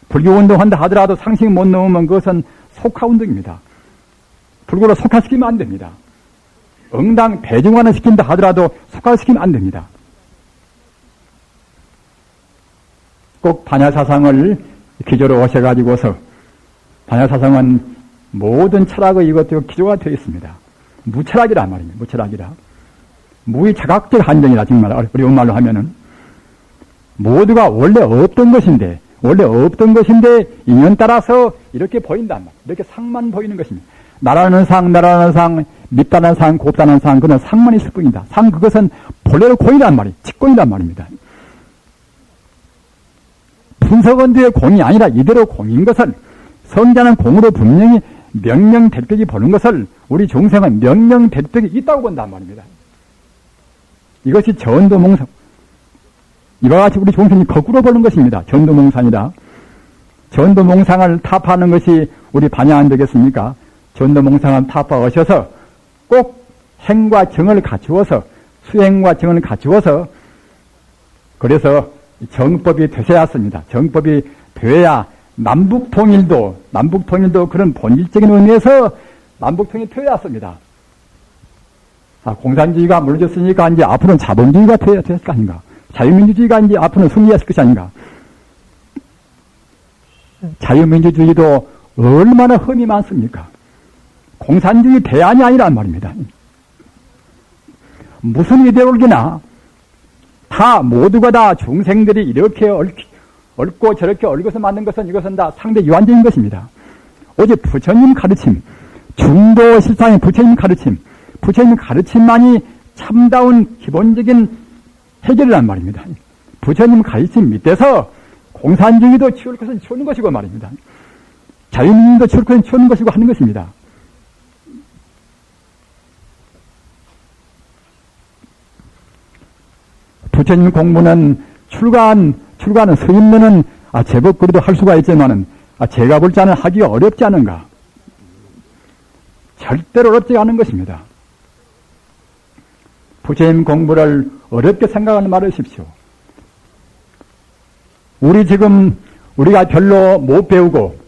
불교 운동한다 하더라도 상식 못 넘으면 그것은 속화 운동입니다. 불교로 속화시키면 안 됩니다. 응당 대중화는 시킨다 하더라도 속화시키면 안 됩니다. 꼭 반야사상을 기조로 오셔가지고서, 반야사상은 모든 철학의 이것도 기조가 되어 있습니다. 무철학이란 말입니다. 무철학이라. 무의 자각적 한정이라 정말 어려운 말로 하면은 모두가 원래 없던 것인데 인연 따라서 이렇게 보인단 말이에요. 이렇게 상만 보이는 것입니다. 나라는 상, 밉다는 상, 곱다는 상, 그는 상만 있을 뿐이다. 상 그것은 본래로 공이란 말이에요. 직공이란 말입니다. 분석원들의 공이 아니라 이대로 공인 것을 성자는 공으로 분명히 명령대백이 보는 것을 우리 중생은 명령대백이 있다고 본단 말입니다. 이것이 전도몽상. 이와 같이 우리 중생이 거꾸로 보는 것입니다. 전도몽상이다. 전도몽상을 타파하는 것이 우리 반야안 되겠습니까? 전도몽상을 타파하셔서 꼭 행과 정을 갖추어서 수행과 정을 갖추어서 그래서 정법이 되셔야 합니다. 정법이 되어야 남북통일도 그런 본질적인 의미에서 남북통일이 되어야 합니다. 공산주의가 무너졌으니까 이제 앞으로는 자본주의가 되어야 될 거 아닌가. 자유민주주의가 이제 앞으로는 승리했을 것이 아닌가. 자유민주주의도 얼마나 흠이 많습니까? 공산주의 대안이 아니란 말입니다. 무슨 이데올기나 다 모두가 다 중생들이 이렇게 얽고 저렇게 얽어서 만든 것은 이것은 다 상대 유한적인 것입니다. 오직 부처님 가르침, 중도 실상의 부처님 가르침만이 참다운 기본적인 해결이란 말입니다. 부처님 가르침 밑에서 공산주의도 치울 것은 치우는 것이고 말입니다. 자유민주도 치울 것은 치우는 것이고 하는 것입니다. 부처님 공부는 출가하는 스님들은 제법 그래도 할 수가 있지만은 제가 볼 때는 하기가 어렵지 않은가. 절대로 어렵지 않은 것입니다. 부처님 공부를 어렵게 생각하는 말하십시오. 우리가 별로 못 배우고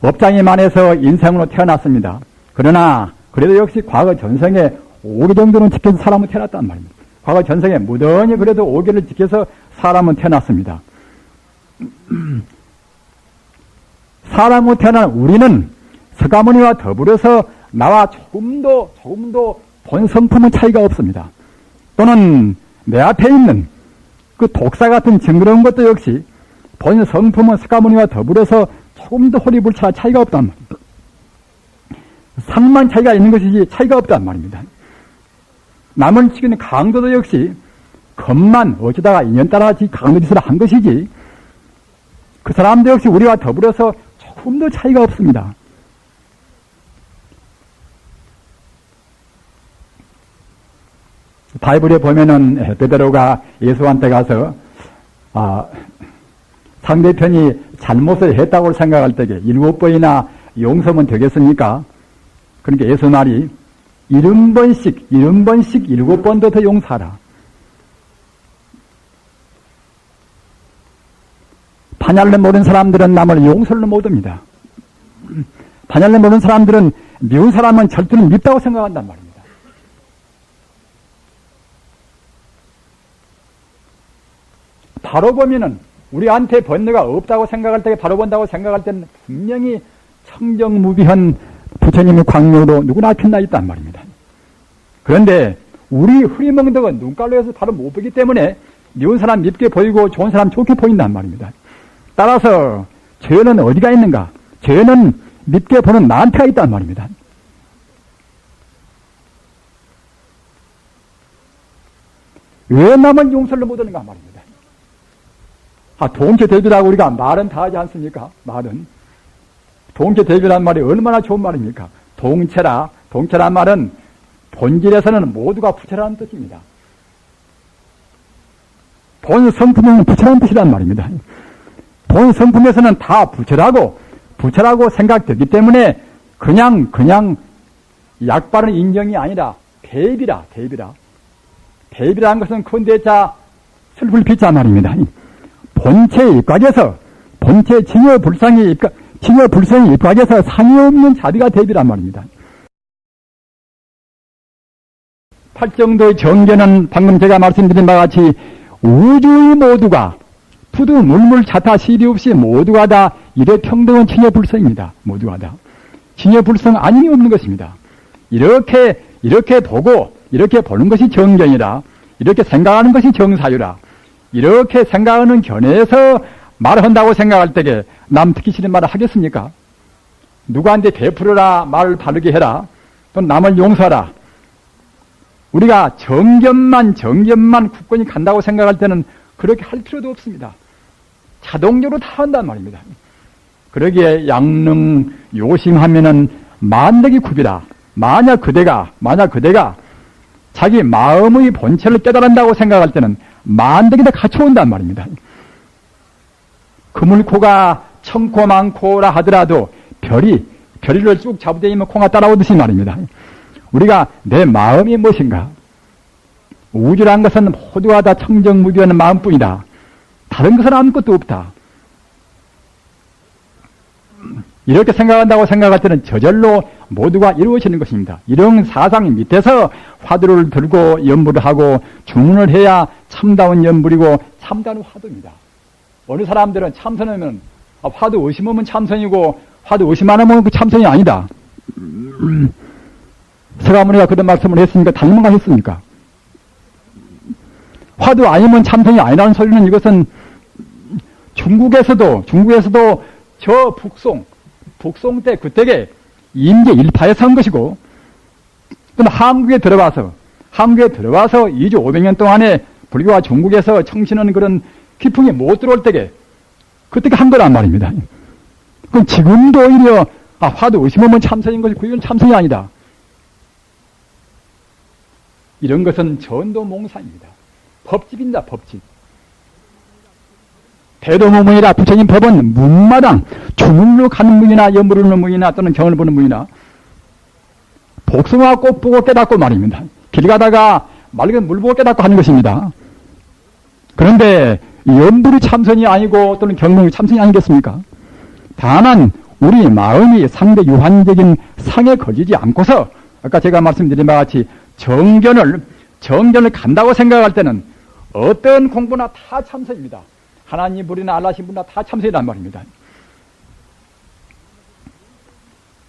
업장에만해서 인생으로 태어났습니다. 그러나 그래도 역시 과거 전생에 5개 정도는 지켜서 사람은 태어났단 말입니다. 과거 전생에 무던히 그래도 5개를 지켜서 사람은 태어났습니다. 사람으로 태어난 우리는 서가모니와 더불어서 나와 조금도 본 성품은 차이가 없습니다. 또는 내 앞에 있는 그 독사 같은 징그러운 것도 역시 본 성품은 서가모니와 더불어서 조금도 호리불차 차이가 없단 말입니다. 상만 차이가 있는 것이지 차이가 없단 말입니다. 남을 치기는 강도도 역시 겉만 어쩌다가 인연 따라 강도짓을 한 것이지 그 사람도 역시 우리와 더불어서 조금도 차이가 없습니다. 바이블에 보면은 베드로가 예수한테 가서 상대편이 잘못을 했다고 생각할 때에 7번이나 용서면 되겠습니까? 그러니까 예수 말이 70번씩 7번도 더 용서하라. 반야를 모르는 사람들은 남을 용서를 못합니다. 반야를 모르는 사람들은 미운 사람은 절대로 밉다고 생각한단 말입니다. 바로 보면은 우리한테 번뇌가 없다고 생각할 때, 바로 본다고 생각할 때는 분명히 청정무비한 부처님의 광명으로 누구나 빛나 있단 말입니다. 그런데 우리 흐리멍덩은 눈깔로 해서 바로 못 보기 때문에 미운 사람 밉게 보이고 좋은 사람 좋게 보인단 말입니다. 따라서 죄는 어디가 있는가? 죄는 밉게 보는 나한테가 있단 말입니다. 왜 남은 용서를 못하는가 말입니다. 동체 대비라고 우리가 말은 다 하지 않습니까? 말은. 동체 대비란 말이 얼마나 좋은 말입니까? 동체란 말은 본질에서는 모두가 부처라는 뜻입니다. 본 성품은 부처라는 뜻이란 말입니다. 본 성품에서는 다 부처라고 생각되기 때문에 그냥 약 바른 인정이 아니라 대비라. 대비라는 것은 큰대자 슬플 비자 말입니다. 본체에 입각해서 본체 징여불성에 입각해서 상이 없는 자비가 대비란 말입니다. 팔정도의 정견은 방금 제가 말씀드린 바와 같이 우주의 모두가 두두 물물 자타 시비 없이 모두가 다 일의 평등한 칭여불성입니다. 모두가 다. 진여불성 아님이 없는 것입니다. 이렇게 보고 이렇게 보는 것이 정견이라, 이렇게 생각하는 것이 정사유라, 이렇게 생각하는 견해에서 말한다고 생각할 때에 남 듣기 싫은 말을 하겠습니까? 누구한테 베풀어라, 말을 바르게 해라, 또 남을 용서하라. 우리가 정견만 굳건히 간다고 생각할 때는 그렇게 할 필요도 없습니다. 자동적으로 다 한단 말입니다. 그러기에 양능 요심하면은 만덕이 굽이라. 만약 그대가 자기 마음의 본체를 깨달은다고 생각할 때는 만덕이 다 갖춰온단 말입니다. 그물코가 청코 많고라 하더라도 별이를 쭉 잡으되면 콩가 따라오듯이 말입니다. 우리가 내 마음이 무엇인가? 우주란 것은 모두가 다 청정무교하는 마음뿐이다. 다른 것은 아무것도 없다. 이렇게 생각한다고 생각할 때는 저절로 모두가 이루어지는 것입니다. 이런 사상 밑에서 화두를 들고 연불을 하고 주문을 해야 참다운 연불이고 참다운 화두입니다. 어느 사람들은 참선하면 화두 의심하면 참선이고 화두 의심 안 하면 그 참선이 아니다. 서가모니가 그런 말씀을 했으니까 당연한 했습니까? 화두 아니면 참선이 아니라는 소리는 이것은 중국에서도 저 북송 때 그때에 임계 일파에서 한 것이고, 또는 한국에 들어와서 2주 500년 동안에 불교가 중국에서 청신하는 그런 기풍이 못 들어올 때에 그때 한 거란 말입니다. 그럼 지금도 오히려 화두 의심하면 참선인 것이 그건 참선이 아니다. 이런 것은 전도몽사입니다. 법집입니다. 법집. 대도무문이라 부처님 법은 문마당 주문으로 가는 문이나 연불을 하는 문이나 또는 경을 보는 문이나 복숭아 꽃 보고 깨닫고 말입니다. 길 가다가 맑은 물 보고 깨닫고 하는 것입니다. 그런데 연불이 참선이 아니고 또는 경문이 참선이 아니겠습니까? 다만 우리 마음이 상대 유한적인 상에 걸리지 않고서 아까 제가 말씀드린 바와 같이 정견을 간다고 생각할 때는 어떤 공부나 다 참선입니다. 하나님 불이나 알라신 분이나 다 참선이란 말입니다.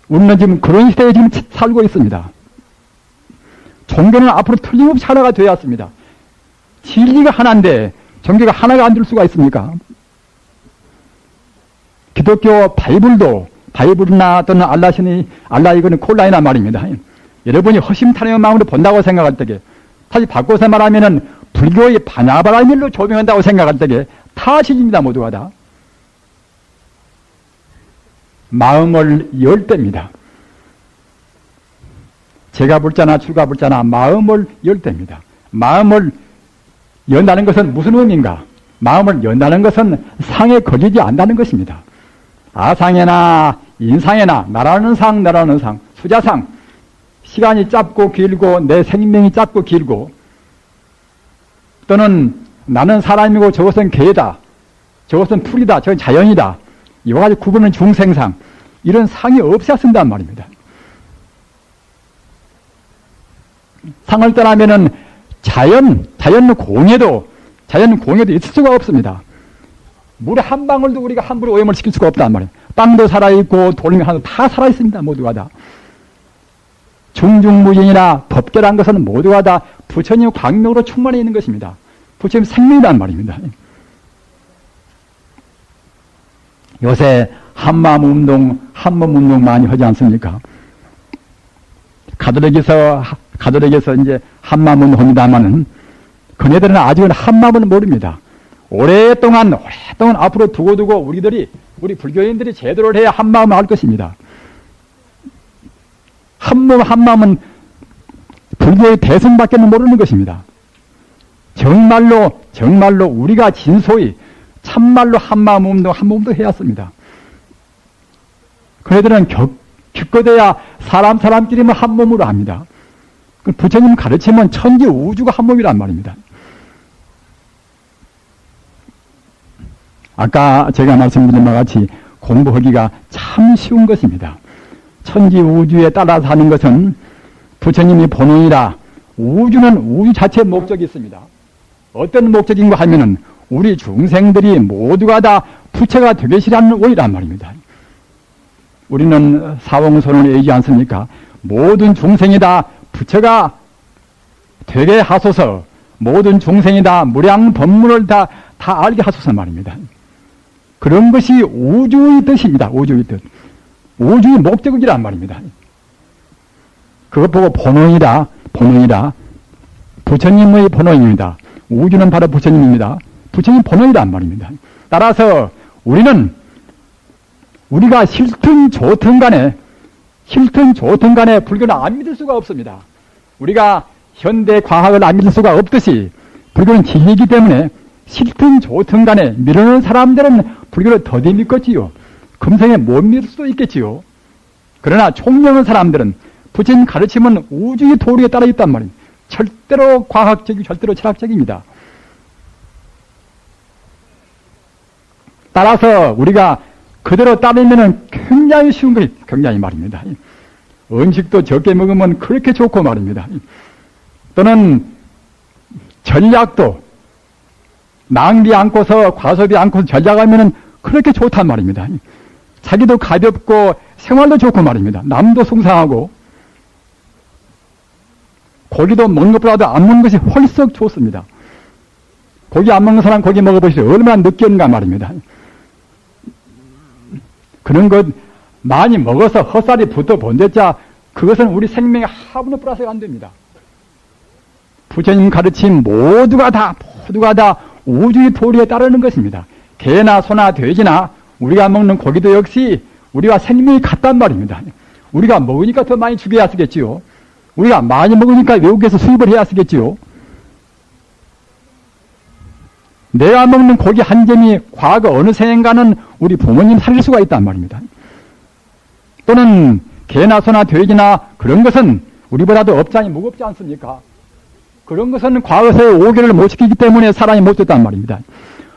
우리는 지금 그런 시대에 지금 살고 있습니다. 종교는 앞으로 틀림없이 하나가 되어야 합니다. 진리가 하나인데 종교가 하나가 안 될 수가 있습니까? 기독교 바이블이나 또는 알라 이거는 콜라이나 말입니다. 여러분이 허심탄회한 마음으로 본다고 생각할 때에, 다시 바꿔서 말하면은 불교의 바나바라밀로 조명한다고 생각할 때에 다 진입니다. 모두가 다. 마음을 열 때입니다. 제가불자나 출가불자나 마음을 열 때입니다. 마음을 연다는 것은 무슨 의미인가? 마음을 연다는 것은 상에 걸리지 않는다는 것입니다. 아상에나 인상에나 나라는 상, 수자상, 시간이 짧고 길고 내 생명이 짧고 길고, 또는 나는 사람이고 저것은 개다, 저것은 풀이다, 저건 자연이다, 이와 같이 구분은 중생상, 이런 상이 없어야 쓴단 말입니다. 상을 떠나면은 자연 공예도 있을 수가 없습니다. 물에 한 방울도 우리가 함부로 오염을 시킬 수가 없단 말이에요. 땅도 살아있고 돌멩이 하나도 다 살아있습니다. 모두가 다. 중중무진이나 법계란 것은 모두가 다 부처님 광명으로 충만해 있는 것입니다. 부처님 생명이란 말입니다. 요새 한몸 운동 많이 하지 않습니까? 가톨릭에서 이제 한마음 운동 합니다만은, 그네들은 아직은 한마음은 모릅니다. 오랫동안 앞으로 두고 우리 불교인들이 제대로 해야 한마음을 할 것입니다. 한마음은 불교의 대승밖에는 모르는 것입니다. 정말로 우리가 진소히 참말로 한마음 운동 해야 합니다. 그네들은 기껏해야 사람끼리만 한 몸으로 합니다. 부처님 가르치면 천지 우주가 한 몸이란 말입니다. 아까 제가 말씀드린 바와 같이 공부하기가 참 쉬운 것입니다. 천지 우주에 따라서 하는 것은 부처님이 본원이라, 우주는 우주 자체의 목적이 있습니다. 어떤 목적인가 하면은 우리 중생들이 모두가 다 부처가 되게 싫어하는 원이란 말입니다. 우리는 사원선언을 얘기하지 않습니까? 모든 중생이 다 부처가 되게 하소서, 모든 중생이 다 무량법문을 다 알게 하소서 말입니다. 그런 것이 우주의 뜻입니다. 우주의 뜻. 우주의 목적이란 말입니다. 그것 보고 본원이다. 부처님의 본원입니다. 우주는 바로 부처님입니다. 부처님 본원이란 말입니다. 따라서 우리가 싫든 좋든 간에 불교는 안 믿을 수가 없습니다. 우리가 현대 과학을 안 믿을 수가 없듯이 불교는 진리이기 때문에 싫든 좋든 간에 믿는 사람들은 불교를 더디 믿겠지요. 금생에 못 믿을 수도 있겠지요. 그러나 총명한 사람들은 부처님 가르침은 우주의 도리에 따라 있단 말입니다. 절대로 과학적이고 절대로 철학적입니다. 따라서 우리가 그대로 따르면 굉장히 쉬운 것이 굉장히 말입니다. 음식도 적게 먹으면 그렇게 좋고 말입니다. 또는 전략도 낭비 않고서 과소비 않고서 전략하면 그렇게 좋단 말입니다. 자기도 가볍고 생활도 좋고 말입니다. 남도 숭상하고 고기도 먹는 것보다도 안 먹는 것이 훨씬 좋습니다. 고기 안 먹는 사람 고기 먹어보시죠. 얼마나 느끼는가 말입니다. 그런 것 많이 먹어서 헛살이 붙어 본댔자 그것은 우리 생명에 하분의 플러스가 안 됩니다. 부처님 가르침 모두가 다 우주의 도리에 따르는 것입니다. 개나 소나 돼지나 우리가 먹는 고기도 역시 우리와 생명이 같단 말입니다. 우리가 먹으니까 더 많이 죽여야 쓰겠지요. 우리가 많이 먹으니까 외국에서 수입을 해야 쓰겠지요. 내가 먹는 고기 한 점이 과거 어느 생인가는 우리 부모님 살릴 수가 있단 말입니다. 또는 개나 소나 돼지나 그런 것은 우리보다도 업장이 무겁지 않습니까? 그런 것은 과거의 오계를 못 지키기 때문에 사람이 못 됐단 말입니다.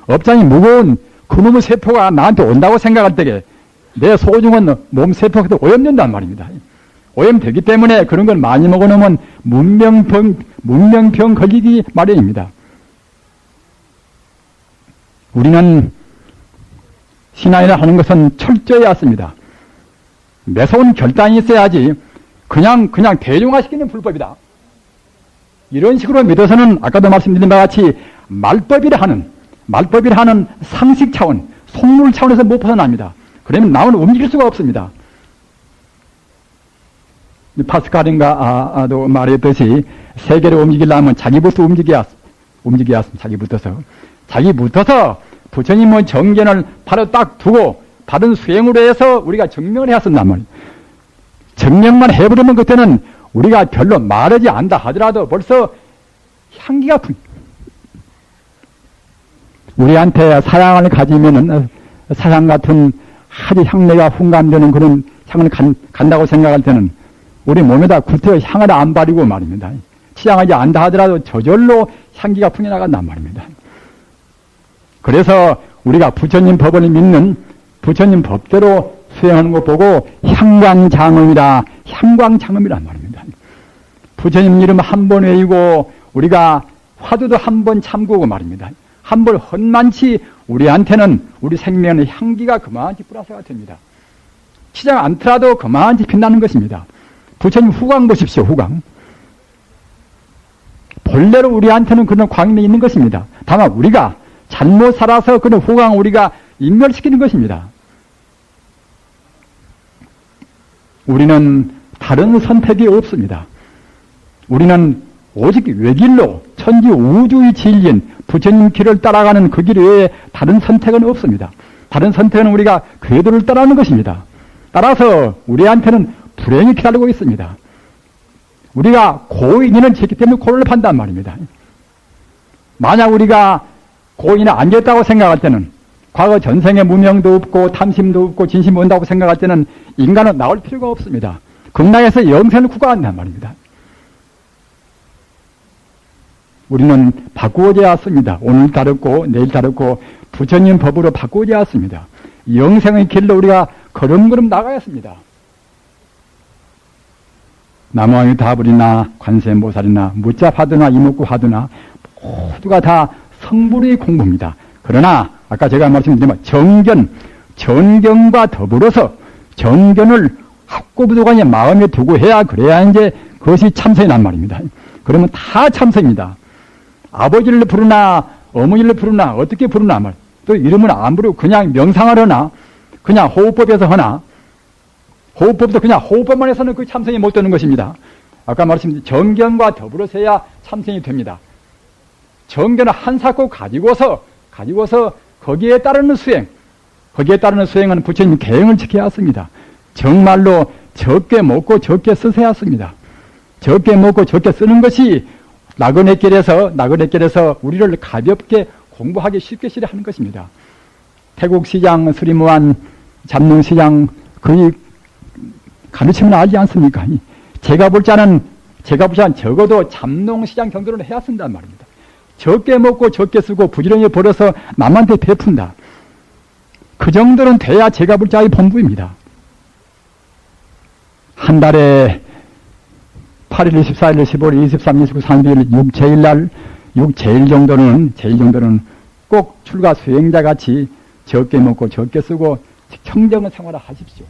업장이 무거운 그놈의 세포가 나한테 온다고 생각할 때에 내 소중한 몸 세포가 오염된단 말입니다. 오염되기 때문에 그런 걸 많이 먹어놓으면 문명병 걸리기 마련입니다. 우리는 신앙이라 하는 것은 철저히 했습니다. 매서운 결단이 있어야지 그냥 대중화시키는 불법이다. 이런 식으로 믿어서는 아까도 말씀드린 바와 같이 말법이라 하는 상식 차원, 속물 차원에서 못 벗어납니다. 그러면 나는 움직일 수가 없습니다. 파스칼인가도 말했듯이 세계를 움직이려면 자기부터 움직여야 자기부터서 부처님의 정견을 바로 딱 두고 바른 수행으로 해서 우리가 증명을 해왔었단 말이에요. 증명만 해버리면 그때는 우리가 별로 말하지 않다 하더라도 벌써 향기가 우리한테 사향을 가지면은 사향 같은 아주 향내가 훈감되는 그런 향을 간다고 생각할 때는 우리 몸에다 굴태어 향을 안 바르고 말입니다. 치장하지 않다 하더라도 저절로 향기가 풍겨나간단 말입니다. 그래서 우리가 부처님 법을 믿는 부처님 법대로 수행하는 것 보고 향광장엄이란 말입니다. 부처님 이름 한 번 외우고 우리가 화두도 한 번 참고고 말입니다. 한 번 헛만치 우리한테는 우리 생명의 향기가 그만치 플러스가 됩니다. 치장 않더라도 그만치 빛나는 것입니다. 부처님 후광 보십시오. 후광. 본래로 우리한테는 그런 광명이 있는 것입니다. 다만 우리가 잘못 살아서 그런 후광을 우리가 인멸시키는 것입니다. 우리는 다른 선택이 없습니다. 우리는 오직 외길로 천지 우주의 진리인 부처님 길을 따라가는 그 길 외에 다른 선택은 없습니다. 다른 선택은 우리가 궤도를 따라가는 것입니다. 따라서 우리한테는 불행이 기다리고 있습니다. 우리가 고인을 지기 때문에 고를 판단 말입니다. 만약 우리가 고인에 앉았다고 생각할 때는 과거 전생에 무명도 없고 탐심도 없고 진심이 온다고 생각할 때는 인간은 나올 필요가 없습니다. 극락에서 영생을 구가한단 말입니다. 우리는 바꾸어져야 했습니다. 오늘 다르고 내일 다르고 부처님 법으로 바꾸어져야 했습니다. 영생의 길로 우리가 걸음걸음 나가야 했습니다. 남왕의 다불이나 관세음보살이나 무자파드나 이목구하드나 모두가 다 성불의 공부입니다. 그러나 아까 제가 말씀드린 전경과 더불어서 정견을 학고부도관에 마음에 두고 해야 그래야 이제 그것이 참선이란 말입니다. 그러면 다 참선입니다. 아버지를 부르나 어머니를 부르나 어떻게 부르나 말. 또 이름은 안 부르고 그냥 명상을 하나 그냥 호흡법에서 하나 호흡법도 그냥 호흡법만 해서는 그 참선이 못 되는 것입니다. 아까 말씀드린 정견과 더불어서 해야 참선이 됩니다. 정견을 한사코 가지고서 거기에 따르는 수행은 부처님 계행을 지켜야 했습니다. 정말로 적게 먹고 적게 쓰셔야 했습니다. 적게 먹고 적게 쓰는 것이 나그네길에서 우리를 가볍게 공부하기 쉽게 하는 것입니다. 태국시장, 수리무안, 잠릉시장 거의 가르치면 알지 않습니까? 제가 볼 자는 적어도 잠농시장 정도는 해야 쓴단 말입니다. 적게 먹고 적게 쓰고 부지런히 벌어서 남한테 베푼다. 그 정도는 돼야 제가 볼 자의 본부입니다. 한 달에 8일, 14일, 15일, 23일, 29일, 30일, 6제일 6제일 정도는 꼭 출가 수행자 같이 적게 먹고 적게 쓰고 청정한 생활을 하십시오.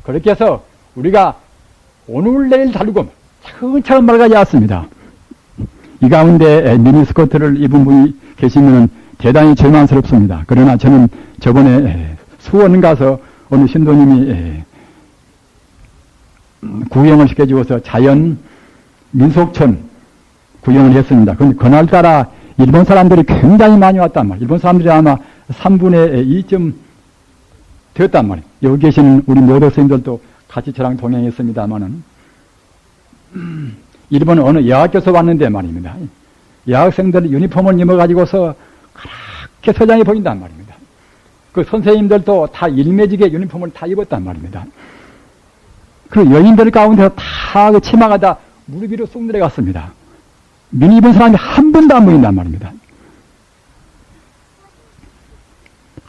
그렇게 해서 우리가 오늘 내일 다르고 차근차근 말가지 않습니다. 이 가운데 미니스커트를 입은 분이 계시면 대단히 절망스럽습니다. 그러나 저는 저번에 수원 가서 어느 신도님이 구경을 시켜주어서 자연 민속촌 구경을 했습니다. 그런데 그날따라 일본 사람들이 굉장히 많이 왔단 말이에요. 일본 사람들이 아마 3분의 2쯤 되었단 말이에요. 여기 계시는 우리 모도 선생님들도 같이 저랑 동행했습니다마는 일본 어느 여학교에서 왔는데 말입니다. 여학생들 유니폼을 입어가지고서 그렇게 서장해 보인단 말입니다. 그 선생님들도 다 일매지게 유니폼을 다 입었단 말입니다. 그 여인들 가운데서 다 그 치마가 다 무릎 위로 쑥 내려갔습니다. 미니 입은 사람이 한 분도 안 보인단 말입니다.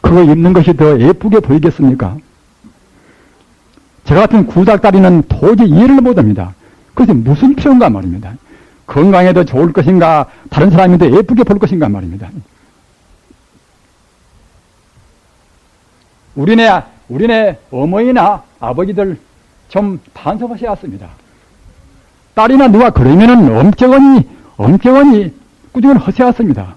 그거 입는 것이 더 예쁘게 보이겠습니까? 저 같은 구닥다리는 도저히 이해를 못합니다. 그것이 무슨 필요인가 말입니다. 건강에 더 좋을 것인가 다른 사람이 더 예쁘게 볼 것인가 말입니다. 우리네 어머니나 아버지들 좀 반성하셔야 했습니다. 딸이나 누가 그러면은 엄격하니 꾸준히 하셔야 했습니다.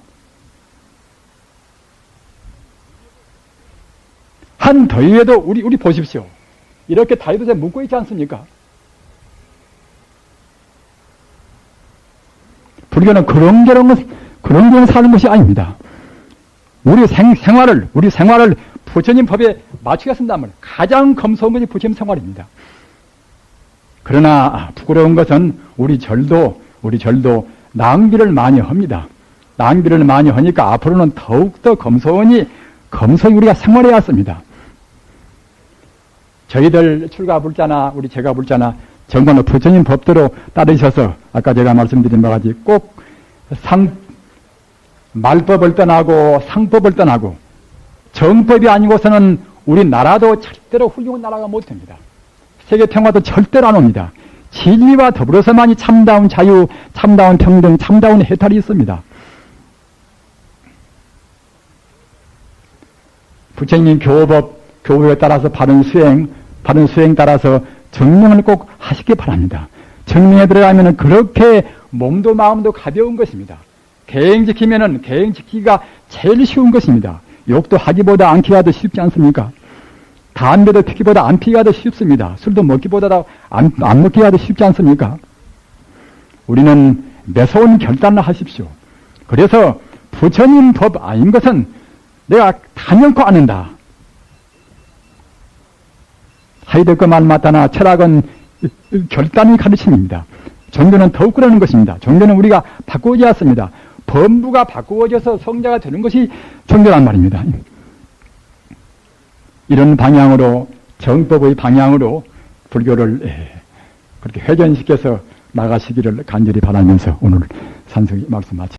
한 더위에도 우리 보십시오. 이렇게 다리도 묶고 있지 않습니까? 불교는 그런 사는 것이 아닙니다. 우리 생활을 부처님 법에 맞추겠습니다. 가장 검소한 것이 부처님 생활입니다. 그러나 부끄러운 것은 우리 절도 낭비를 많이 합니다. 낭비를 많이 하니까 앞으로는 더욱더 검소히 우리가 생활해야 했습니다. 저희들 출가불자나 제가 불자나 정말로 부처님 법대로 따르셔서 아까 제가 말씀드린 바와 같이 꼭 말법을 떠나고 상법을 떠나고 정법이 아니고서는 우리 나라도 절대로 훌륭한 나라가 못됩니다. 세계 평화도 절대로 안 옵니다. 진리와 더불어서만이 참다운 자유, 참다운 평등, 참다운 해탈이 있습니다. 부처님 교법에 따라서 바른 수행 따라서 정명을 꼭 하시기 바랍니다. 정명에 들어가면 그렇게 몸도 마음도 가벼운 것입니다. 계행 지키기가 제일 쉬운 것입니다. 욕도 하기보다 안 하기가 더 쉽지 않습니까? 담배도 피기보다 안 피기가 더 쉽습니다. 술도 먹기보다 안 먹기가 더 쉽지 않습니까? 우리는 매서운 결단을 하십시오. 그래서 부처님 법 아닌 것은 내가 단연코 않는다. 하이데거 말 맞다나 철학은 결단이 가르침입니다. 종교는 더욱 그러는 것입니다. 종교는 우리가 바꾸어지 않습니다. 범부가 바꾸어져서 성자가 되는 것이 종교란 말입니다. 이런 방향으로 정법의 방향으로 불교를 그렇게 회전시켜서 나가시기를 간절히 바라면서 오늘 산승이 말씀 마칩니다.